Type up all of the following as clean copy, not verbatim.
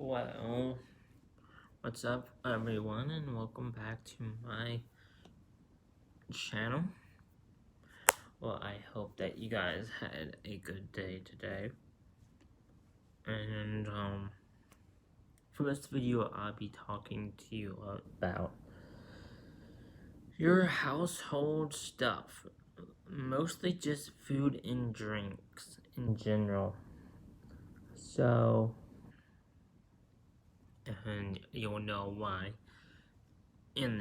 Well, what's up, everyone, and welcome back to my channel. Well, I hope that you guys had a good day today. And, for this video, I'll be talking to you about your household stuff. Mostly just food and drinks in general. So, and you'll know why in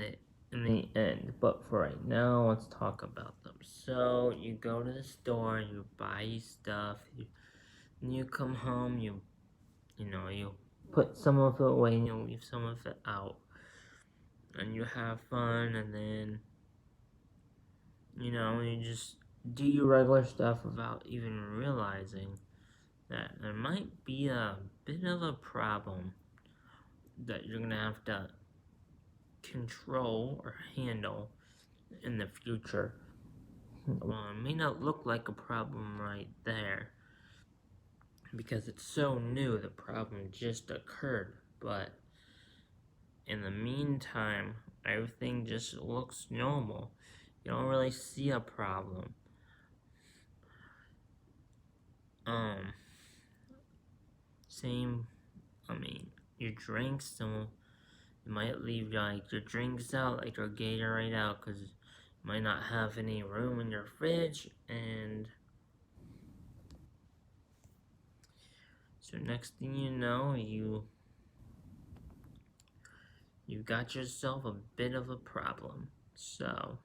the end. But for right now, let's talk about them. So you go to the store, you buy stuff, you come home, you put some of it away and you leave some of it out, and you have fun, and then you just do your regular stuff without even realizing that there might be a bit of a problem that you're gonna have to control or handle in the future. Well, it may not look like a problem right there because it's so new, the problem just occurred, but in the meantime, everything just looks normal. You don't really see a problem. Same, your drinks, you might leave like your drinks out, like your Gatorade out, because you might not have any room in your fridge, and so next thing you know, you got yourself a bit of a problem. So,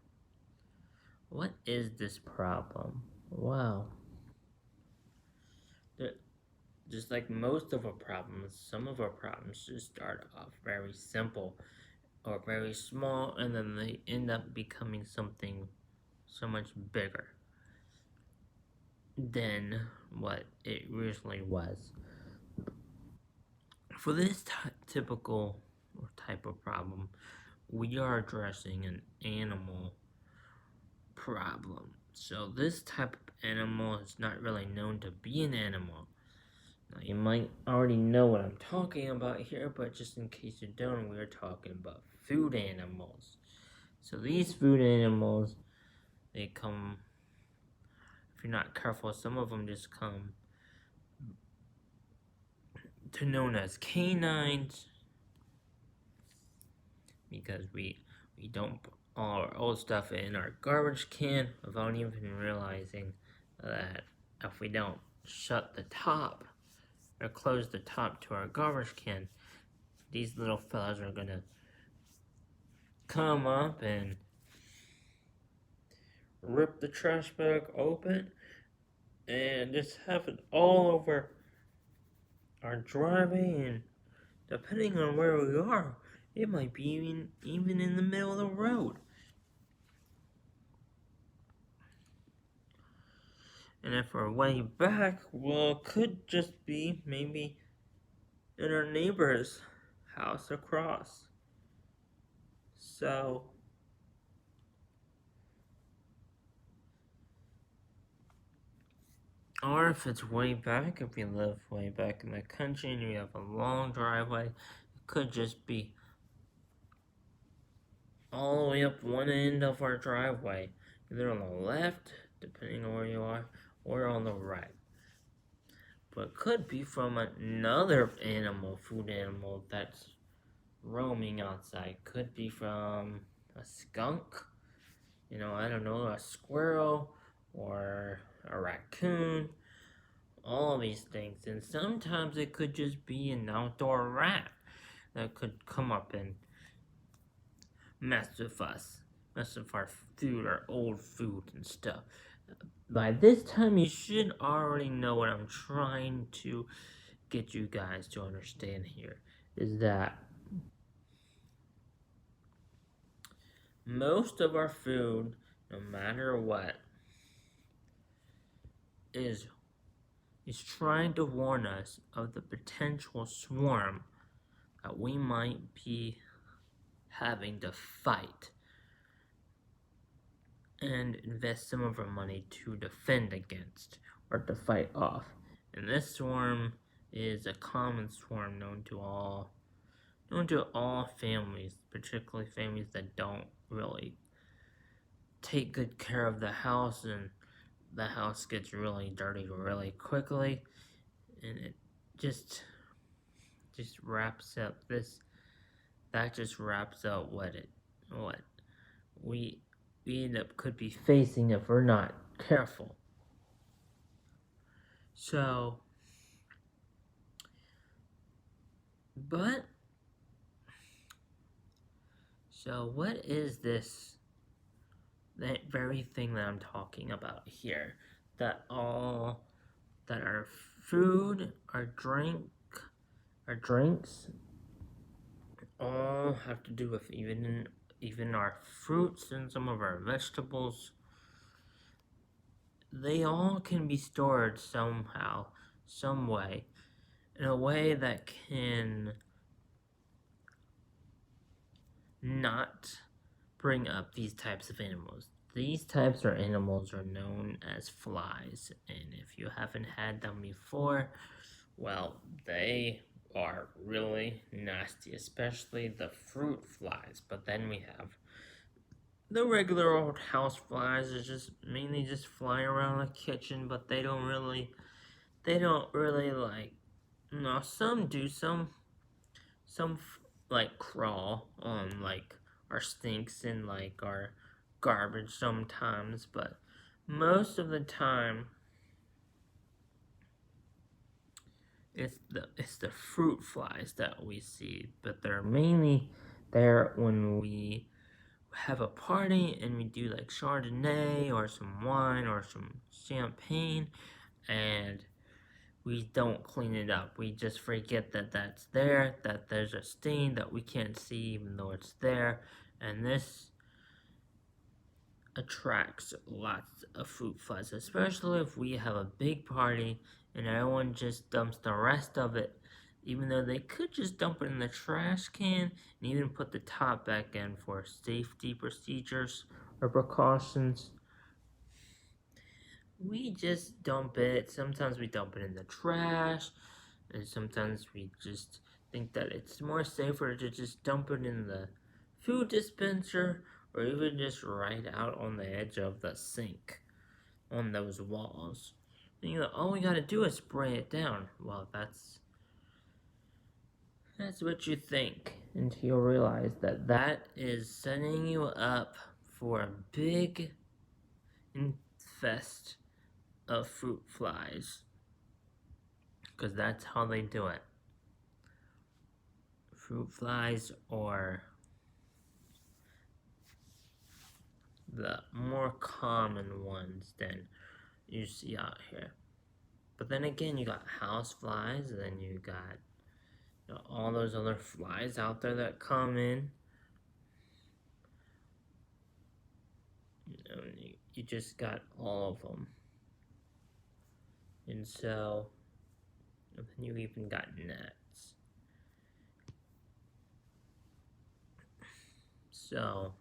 what is this problem? Well, just like most of our problems, some of our problems just start off very simple or very small, and then they end up becoming something so much bigger than what it originally was. For this typical type of problem, we are addressing an animal problem. So this type of animal is not really known to be an animal. Now, you might already know what I'm talking about here, but just in case you don't, we're talking about food animals. So these food animals, they come, if you're not careful, some of them just come to known as canines, because we don't put all our old stuff in our garbage can without even realizing that if we don't shut the top or close the top to our garbage can, these little fellas are gonna come up and rip the trash bag open and just have it all over our driveway, and depending on where we are, it might be even in the middle of the road. And if we're way back, well, it could just be maybe in our neighbor's house across. So, or if it's way back, if you live way back in the country and you have a long driveway, it could just be all the way up one end of our driveway, either on the left, depending on where you are, or on the right. But it could be from another animal, food animal that's roaming outside. Could be from a skunk, I don't know, a squirrel, or a raccoon, all these things. And sometimes it could just be an outdoor rat that could come up and mess with us, mess with our food, our old food and stuff. By this time, you should already know what I'm trying to get you guys to understand here, is that most of our food, no matter what, is trying to warn us of the potential swarm that we might be having to fight and invest some of our money to defend against or to fight off. And this swarm is a common swarm known to all families, particularly families that don't really take good care of the house, and the house gets really dirty really quickly, and it just wraps up this. That just wraps up what we end up could be facing if we're not careful. So, what is this? That very thing that I'm talking about here, that our food, our drinks, all have to do with even our fruits and some of our vegetables. They all can be stored somehow, some way, in a way that can not bring up these types of animals. These types of animals are known as flies, and if you haven't had them before, well, they are really nasty, especially the fruit flies. But then we have the regular old house flies is just mainly just flying around the kitchen, but they don't really like, no, some do, some like crawl on like our sinks and like our garbage sometimes, but most of the time it's the fruit flies that we see, but they're mainly there when we have a party and we do like Chardonnay or some wine or some champagne, and we don't clean it up. We just forget that that's there, that there's a stain that we can't see even though it's there, and this attracts lots of fruit flies, especially if we have a big party and everyone just dumps the rest of it, even though they could just dump it in the trash can and even put the top back in for safety procedures or precautions. We just dump it. Sometimes we dump it in the trash, and sometimes we just think that it's more safer to just dump it in the food dispenser, or even just right out on the edge of the sink on those walls. And all we gotta do is spray it down. Well, that's what you think, until you realize that that is setting you up for a big infest of fruit flies, because that's how they do it. Fruit flies are the more common ones than you see out here. But then again, you got house flies, and then you got all those other flies out there that come in. You just got all of them. And so, and then you even got gnats. So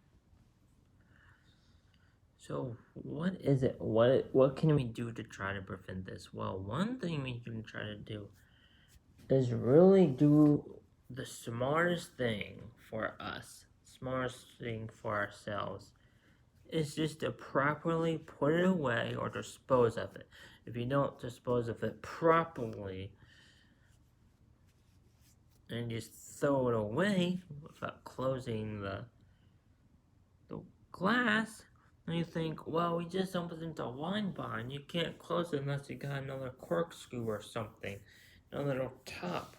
what is it? What can we do to try to prevent this? Well, one thing we can try to do is really do the smartest thing for us, smartest thing for ourselves, is just to properly put it away or dispose of it. If you don't dispose of it properly and just throw it away without closing the glass, and you think, well, we just dumped it into a wine bottle. You can't close it unless you got another corkscrew or something, another little top.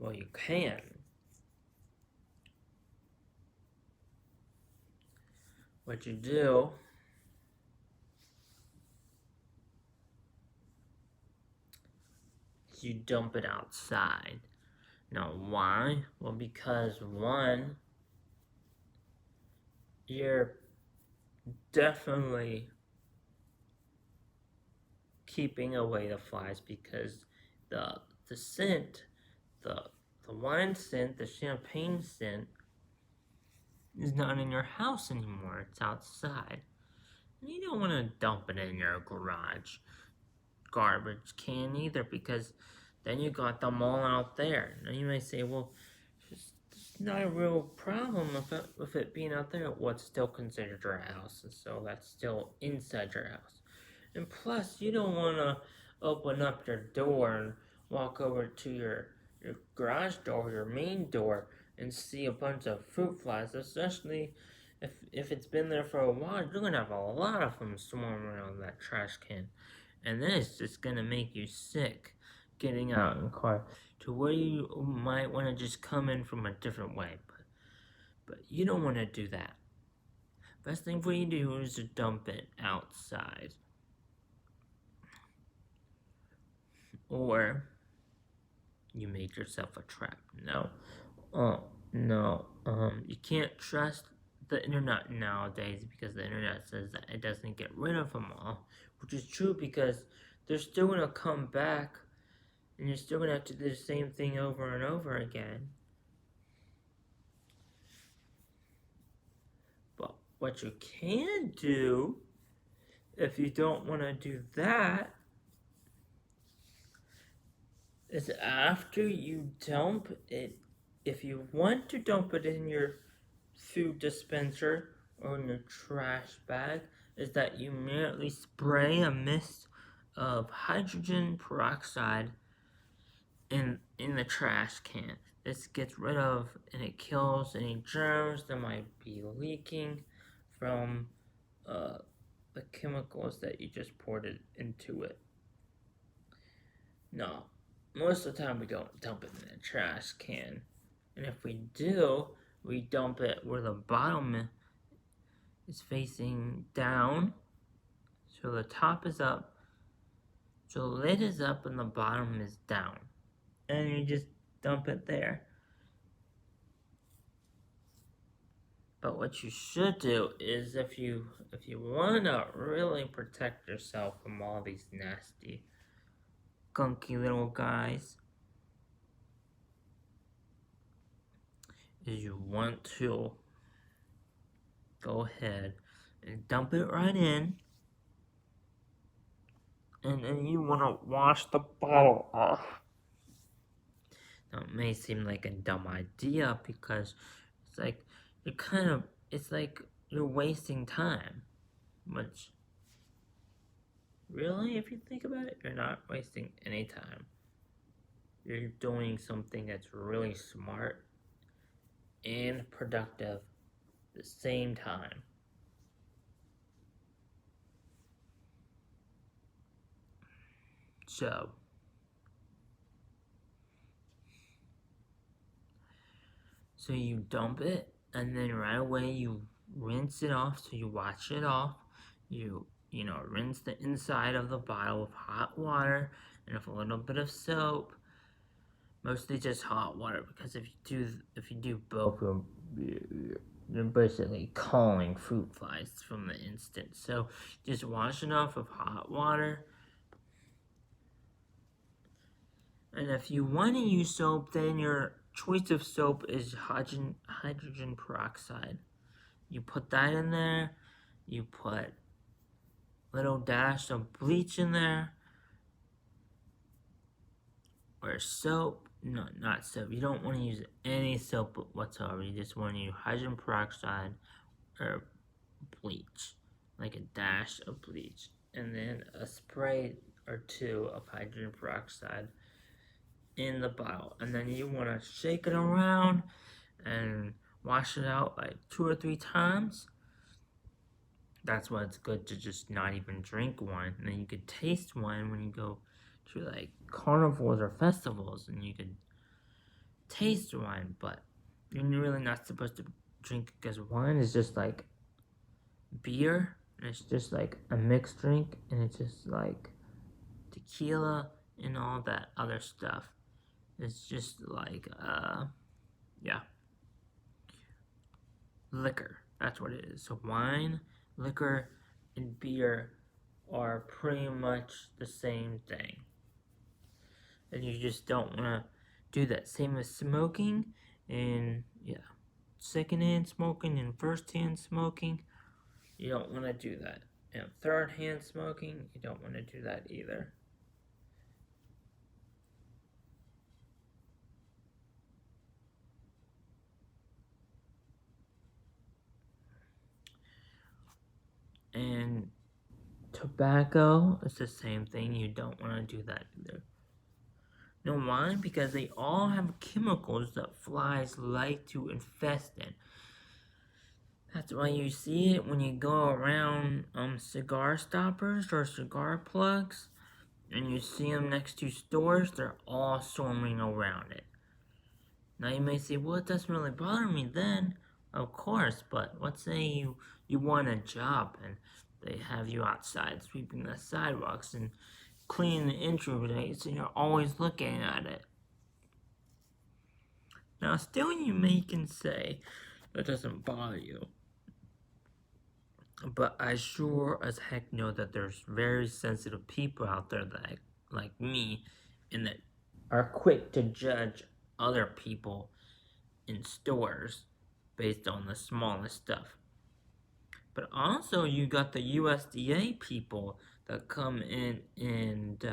Well, you can. What you do is you dump it outside. Now, why? Well, because one, you're definitely keeping away the flies, because the scent, the wine scent, the champagne scent is not in your house anymore. It's outside. And you don't want to dump it in your garage. garbage can either, because then you got them all out there. Now you may say, well, it's not a real problem with it being out there. What's still considered your house, and so that's still inside your house. And plus, you don't want to open up your door and walk over to your garage door, your main door, and see a bunch of fruit flies, especially if it's been there for a while. You're gonna have a lot of them swarming around that trash can, and then it's just gonna make you sick getting out in the car, to where you might want to just come in from a different way, but you don't want to do that. Best thing for you to do is to dump it outside, or you make yourself a trap. No, you can't trust the internet nowadays, because the internet says that it doesn't get rid of them all, which is true, because they're still gonna come back, and you're still gonna have to do the same thing over and over again. But what you can do, if you don't want to do that, is after you dump it, if you want to dump it in your food dispenser or in your trash bag, is that you immediately spray a mist of hydrogen peroxide in the trash can. This gets rid of and it kills any germs that might be leaking from the chemicals that you just poured it into it. No, most of the time we don't dump it in a trash can, and if we do, we dump it where the bottom is facing down, so the top is up, so the lid is up and the bottom is down, and you just dump it there. But what you should do is, if you want to really protect yourself from all these nasty, gunky little guys, is you want to go ahead and dump it right in, and then you want to wash the bottle off. Now, it may seem like a dumb idea, because it's like it's like you're wasting time, which, really, if you think about it, you're not wasting any time. You're doing something that's really smart and productive at the same time. So you dump it, and then right away you rinse it off. So you wash it off. You rinse the inside of the bottle with hot water and with a little bit of soap. Mostly just hot water, because if you do both, you're basically calling fruit flies from the instant. So just wash it off with hot water. And if you want to use soap, then your choice of soap is hydrogen peroxide. You put that in there. You put a little dash of bleach in there, or soap. No, not soap. You don't want to use any soap whatsoever. You just want to use hydrogen peroxide or bleach, like a dash of bleach, and then a spray or two of hydrogen peroxide in the bottle. And then you want to shake it around and wash it out like 2 or 3 times. That's why it's good to just not even drink wine. And then you could taste wine when you go to like carnivals or festivals, and you could taste wine, but you're really not supposed to drink, because wine is just like beer, and it's just like a mixed drink, and it's just like tequila and all that other stuff. It's just like yeah, liquor. That's what it is. So wine, liquor, and beer are pretty much the same thing. And you just don't want to do that. Same as smoking, and yeah, secondhand smoking and first-hand smoking. You don't want to do that. And third-hand smoking, you don't want to do that either. And tobacco is the same thing. You don't want to do that either. You know why? Because they all have chemicals that flies like to infest in. That's why you see it when you go around cigar stoppers or cigar plugs and you see them next to stores, they're all swarming around it. Now you may say, well, it doesn't really bother me then. Of course, but let's say you want a job and they have you outside sweeping the sidewalks and cleaning the entryways and you're always looking at it. Now still you may can say that doesn't bother you. But I sure as heck know that there's very sensitive people out there that like me and that are quick to judge other people in stores based on the smallest stuff. But also you got the USDA people that come in and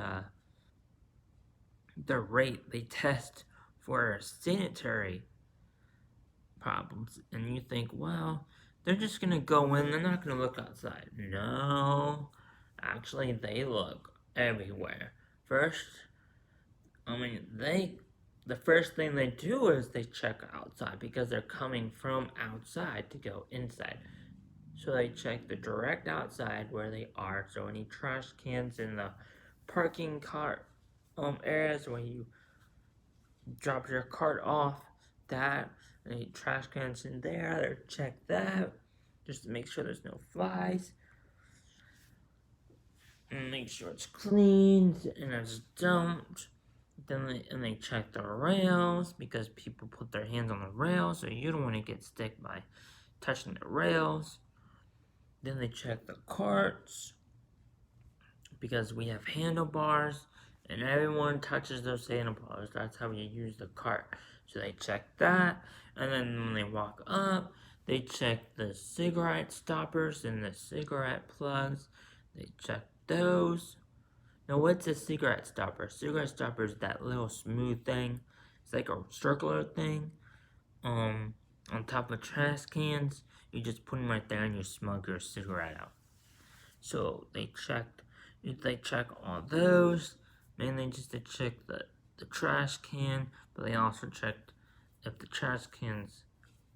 they test for sanitary problems, and you think, well, they're just gonna go in, they're not gonna look outside. No, actually, they look everywhere. First, the first thing they do is they check outside because they're coming from outside to go inside. So they check the direct outside where they are. So any trash cans in the parking cart areas where you drop your cart off, that any trash cans in there, they check that just to make sure there's no flies. And make sure it's cleaned and it's dumped. Then they check the rails because people put their hands on the rails, so you don't want to get stick by touching the rails. Then they check the carts because we have handlebars and everyone touches those handlebars. That's how you use the cart. So they check that, and then when they walk up, they check the cigarette stoppers and the cigarette plugs. They check those. Now, what's a cigarette stopper? Cigarette stopper is that little smooth thing. It's like a circular thing. On top of trash cans. You just put them right there and you smug your cigarette out. So they check all those. Mainly just to check the trash can, but they also checked if the trash can's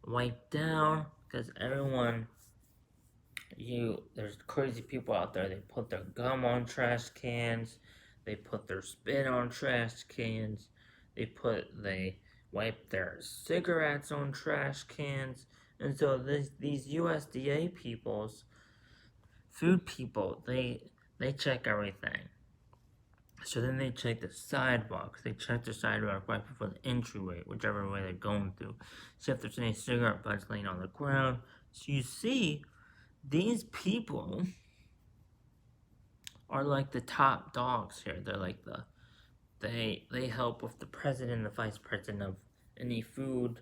wiped down, because there's crazy people out there, they put their gum on trash cans, they put their spit on trash cans, they wipe their cigarettes on trash cans, and so these USDA food people, they check everything. So then they check the sidewalks. They check the sidewalk right before the entryway, whichever way they're going through. See if there's any cigarette butts laying on the ground. So you see, these people are like the top dogs here. They're like they help with the president and the vice president of any food,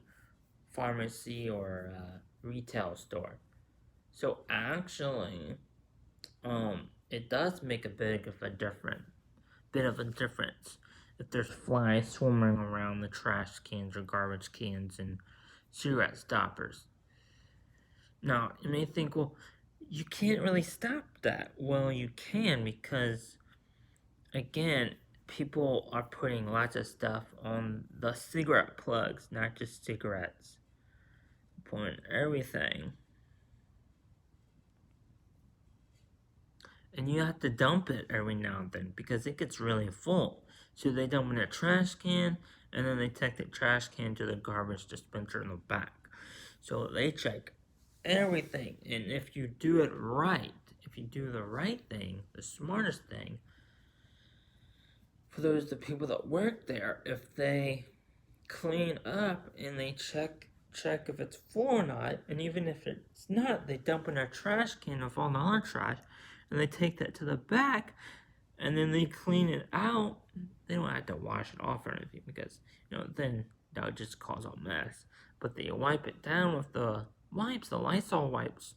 pharmacy, or retail store. So actually, it does make a bit of a difference if there's flies swarming around the trash cans or garbage cans and cigarette stoppers. Now, you may think, well, you can't really stop that. Well, you can, because, again, people are putting lots of stuff on the cigarette plugs, not just cigarettes. Putting everything. And you have to dump it every now and then because it gets really full. So they dump in a trash can, and then they take the trash can to the garbage dispenser in the back. So they check everything, and if you do it right, if you do the right thing, the smartest thing, for the people that work there, if they clean up and they check if it's full or not, and even if it's not, they dump in a trash can of all the other trash, and they take that to the back, and then they clean it out. They don't have to wash it off or anything because, then that would just cause a mess. But they wipe it down with the wipes, the Lysol wipes.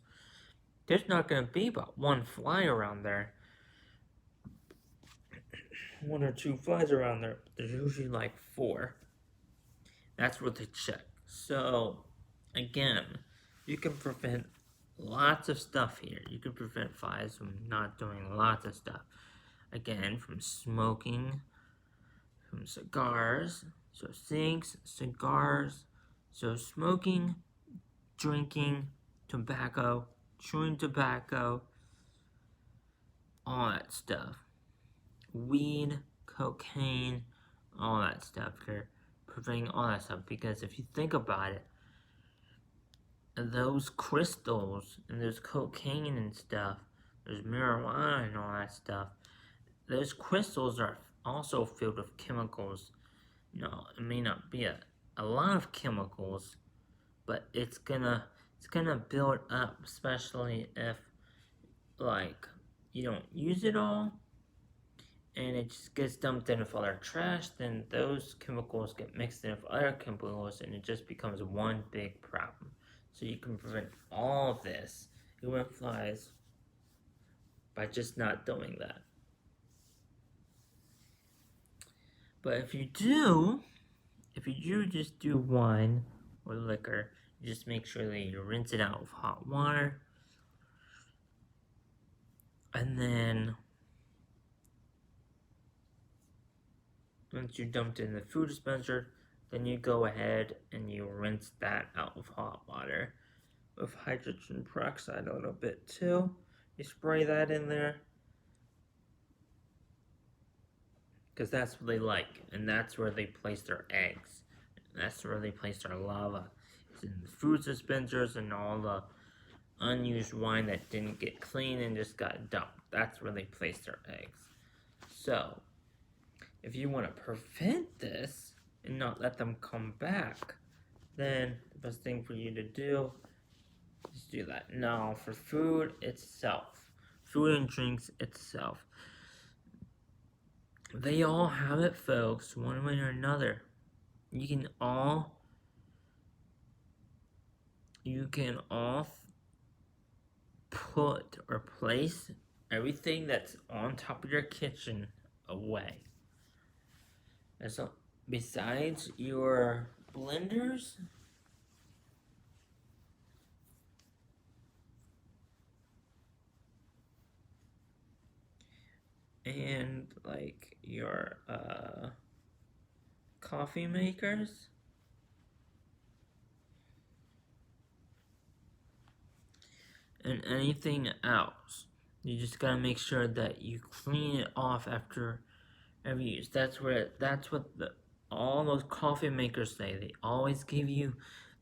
There's not going to be but one fly around there. One or two flies around there. There's usually like 4. That's what they check. So, again, you can prevent lots of stuff here. You can prevent flies from not doing lots of stuff. Again, from smoking, from cigars, so cigs, cigars, so smoking, drinking, tobacco, chewing tobacco, all that stuff. Weed, cocaine, all that stuff here. Preventing all that stuff, because if you think about it, those crystals and those cocaine and stuff, there's marijuana and all that stuff, those crystals are also filled with chemicals. You know, it may not be a lot of chemicals, but it's gonna build up, especially if like you don't use it all and it just gets dumped in with other trash. Then those chemicals get mixed in with other chemicals and it just becomes one big problem. So you can prevent all of this, even flies, by just not doing that. But if you do just do wine or liquor, you just make sure that you rinse it out with hot water. And then once you dumped it in the food dispenser, then you go ahead and you rinse that out with hot water with hydrogen peroxide a little bit too. You spray that in there because that's what they like, and that's where they place their eggs. That's where they place their larvae. It's in the food dispensers and all the unused wine that didn't get clean and just got dumped. That's where they place their eggs. So, if you want to prevent this and not let them come back, then the best thing for you to do is do that. Now, for food itself, food and drinks itself, they all have it, folks, one way or another. You can all put or place everything that's on top of your kitchen away. And so, besides your blenders, and like your coffee makers, and anything else, you just gotta make sure that you clean it off after every use. That's what all those coffee makers say. They always give you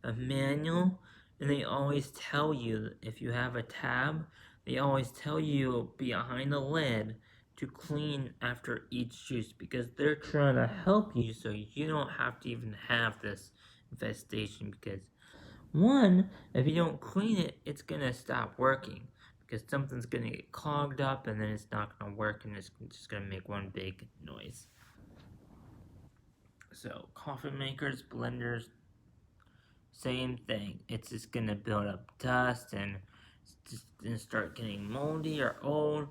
a manual, and they always tell you if you have a tab, they always tell you behind the lid to clean after each juice, because they're trying to help you so you don't have to even have this infestation. Because one, if you don't clean it, it's gonna stop working because something's gonna get clogged up and then it's not gonna work and it's just gonna make one big noise. So coffee makers, blenders, same thing. It's just gonna build up dust and it's just gonna start getting moldy or old,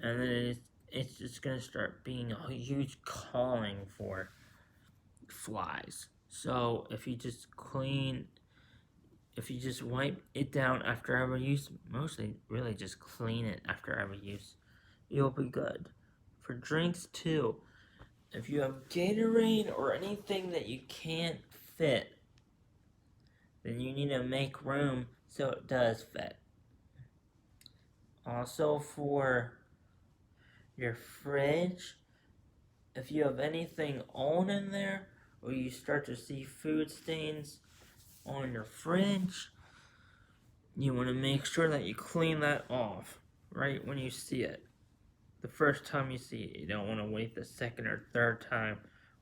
and then it's just gonna start being a huge calling for flies. So if you just wipe it down after every use, mostly really just clean it after every use, you'll be good. For drinks too, if you have Gatorade or anything that you can't fit, then you need to make room so it does fit. Also for your fridge, if you have anything old in there, or you start to see food stains on your fridge, you want to make sure that you clean that off right when you see it. The first time you see it, you don't want to wait the second or third time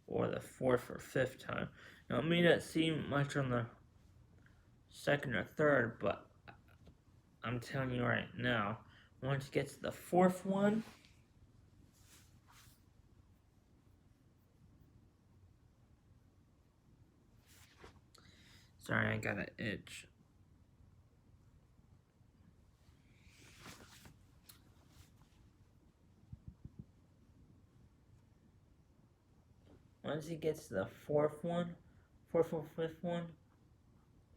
or the fourth or fifth time. Now, it may not seem much on the second or third, but I'm telling you right now, once you get to the fourth one, sorry, I got an itch. Once he gets to the fourth or fifth one,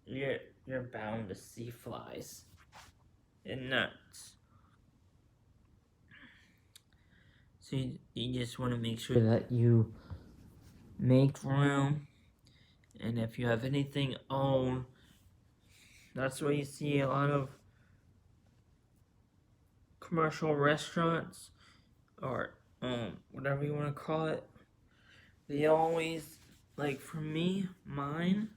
you're bound to see flies. and nuts. So you just want to make sure that you make room, and if you have anything old, that's why you see a lot of commercial restaurants or whatever you want to call it. They always, like for me, mine,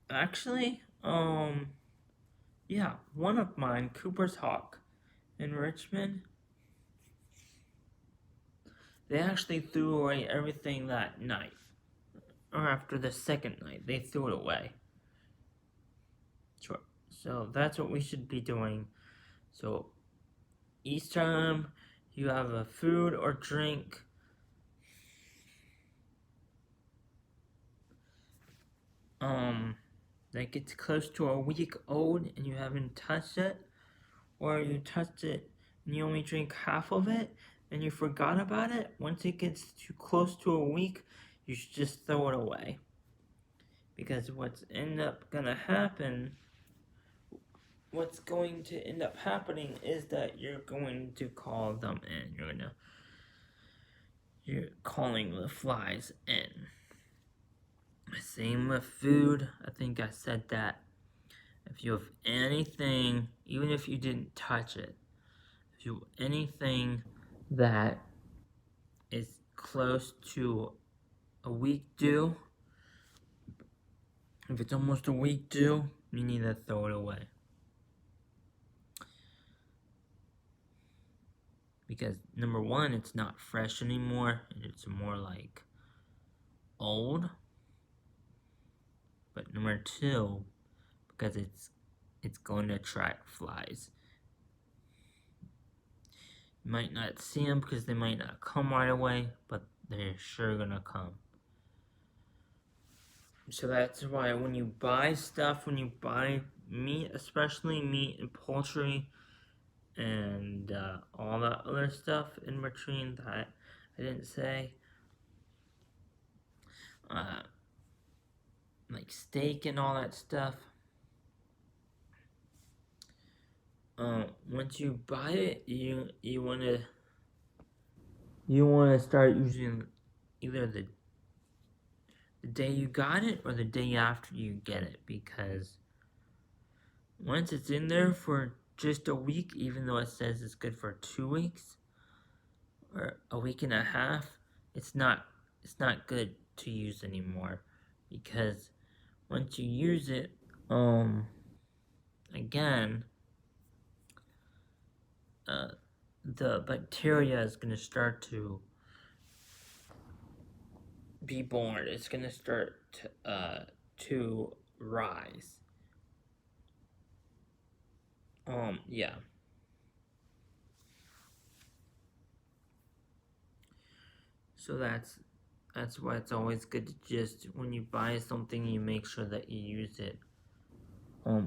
actually, yeah, one of mine, Cooper's Hawk in Richmond, they actually threw away everything that night. Or after the second night, they threw it away. Sure. So that's what we should be doing. So each time you have a food or drink, that gets close to a week old and you haven't touched it, or you touched it and you only drink half of it and you forgot about it, once it gets too close to a week, you should just throw it away. Because what's going to end up happening is that you're going to call them in. You're calling the flies in. Same with food. I think I said that. If you have anything, even if you didn't touch it, if you have anything that is close to a week due, if it's almost a week due, you need to throw it away. Because number one, it's not fresh anymore, and it's more like old. But number two, because it's going to attract flies. You might not see them because they might not come right away, but they're sure gonna come. So that's why when you buy stuff, when you buy meat, especially meat and poultry, and all that other stuff in between that I didn't say, like steak and all that stuff, once you buy it, you want to start using either the day you got it or the day after you get it, because once it's in there for just a week, even though it says it's good for 2 weeks or a week and a half, it's not good to use anymore, because once you use it, again, the bacteria is going to start to be born. It's going to start to rise. Yeah. So that's why it's always good to just, when you buy something, you make sure that you use it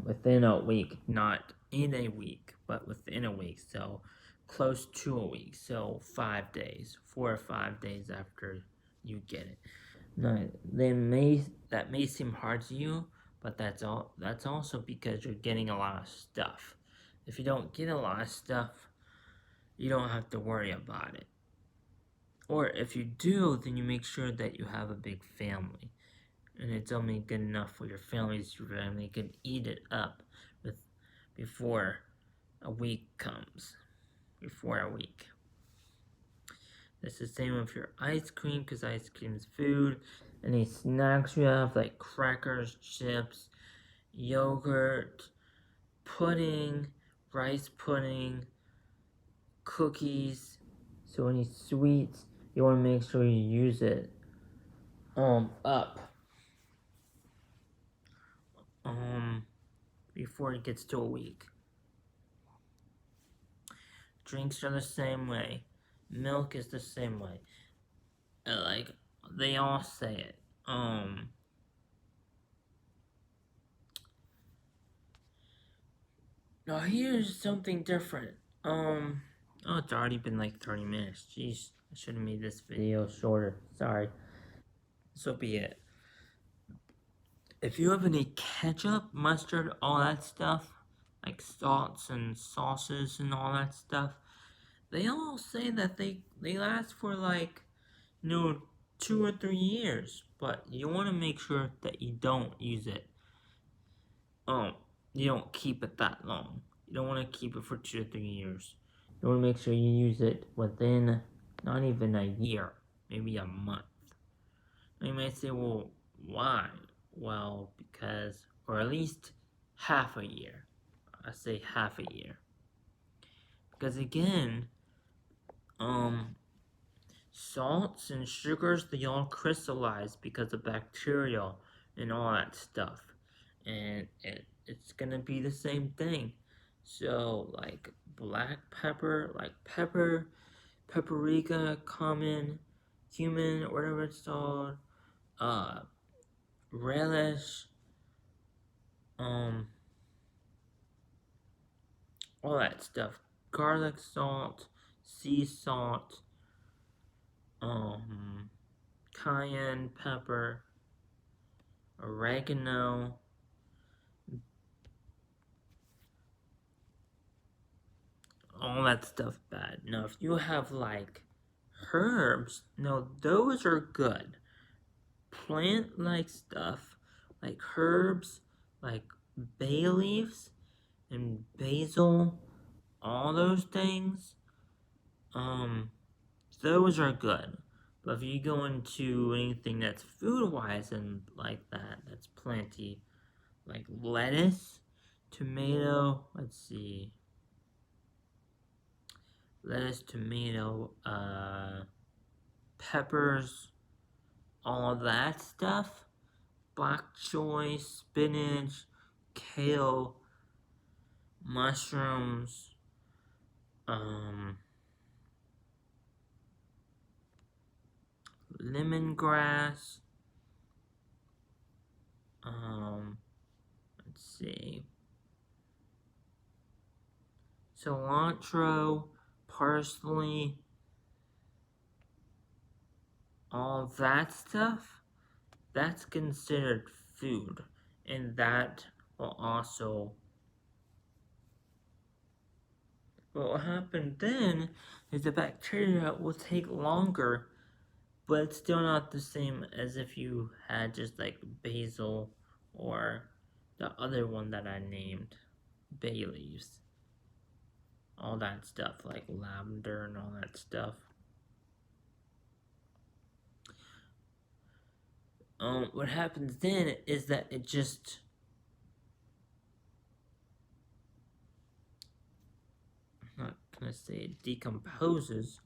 within a week, not in a week, but within a week. So close to a week. So 5 days, 4 or 5 days after you get it. Now, that may seem hard to you, but that's also because you're getting a lot of stuff. If you don't get a lot of stuff, you don't have to worry about it. Or if you do, then you make sure that you have a big family, and it's only good enough for your family so your family can eat it up before a week comes. Before a week. It's the same with your ice cream, because ice cream is food. Any snacks you have, like crackers, chips, yogurt, pudding, rice pudding, cookies. So any sweets, you want to make sure you use it up before it gets to a week. Drinks are the same way. Milk is the same way. Like they all say it. Now here's something different. Oh, it's already been like 30 minutes. Jeez, I should have made this video shorter. Sorry. So be it. if you have any ketchup, mustard, all that stuff, like salts and sauces and all that stuff, they all say that they last for like, 2 or 3 years, but you want to make sure that you don't use it. You don't keep it that long. You don't want to keep it for 2 or 3 years. You want to make sure you use it within not even a year, maybe a month. You may say, well, why? Well, because, or at least half a year. I say half a year. Because again, salts and sugars, they all crystallize because of bacteria and all that stuff. And it's gonna be the same thing. So, like black pepper, like pepper, paprika, common, cumin, whatever it's called, relish, all that stuff. Garlic salt, sea salt, cayenne pepper, oregano, all that stuff bad. Now, if you have like herbs, no, those are good. Plant like stuff, like herbs, like bay leaves and basil, all those things, those are good. But if you go into anything that's food wise and like that, that's plenty, like lettuce, tomato, let's see, lettuce, tomato, peppers, all of that stuff, bok choy, spinach, kale, mushrooms, lemongrass, let's see, cilantro, parsley, all that stuff, that's considered food, and that will also, what will happen then is the bacteria will take longer, but it's still not the same as if you had just like basil or the other one that I named, bay leaves, all that stuff, like lavender and all that stuff. What happens then is that it just, I'm not gonna say it decomposes,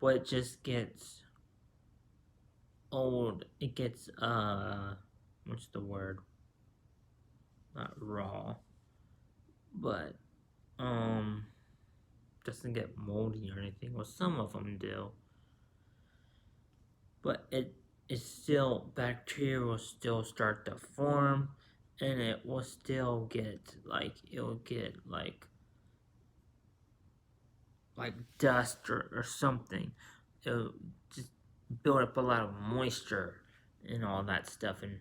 but it just gets old. It gets, what's the word? Not raw, but, doesn't get moldy or anything. Well, some of them do. But it's still, bacteria will still start to form, and it will still get, like, it'll get, like dust or something. It'll just build up a lot of moisture and all that stuff, and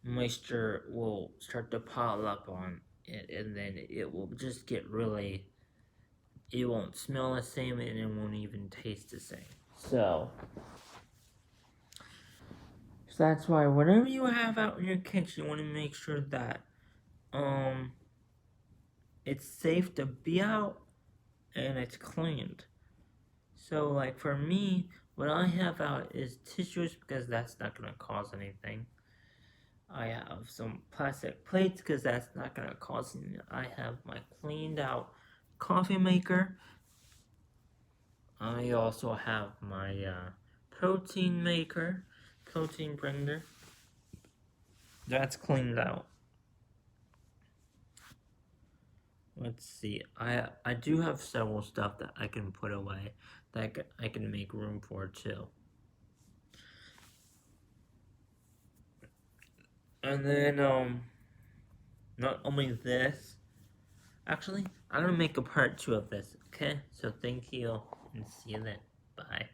moisture will start to pile up on it, and then it will just get really, it won't smell the same, and it won't even taste the same. So that's why whatever you have out in your kitchen, you want to make sure that it's safe to be out and it's cleaned. So like for me, what I have out is tissues because that's not gonna cause anything. I have some plastic plates because that's not gonna cause anything. I have my cleaned out coffee maker. I also have my protein maker, protein blender. That's cleaned out. Let's see. I do have several stuff that I can put away that I can make room for too. And then not only this. Actually, I'm gonna make a part 2 of this. Okay. So thank you and see you then. Bye.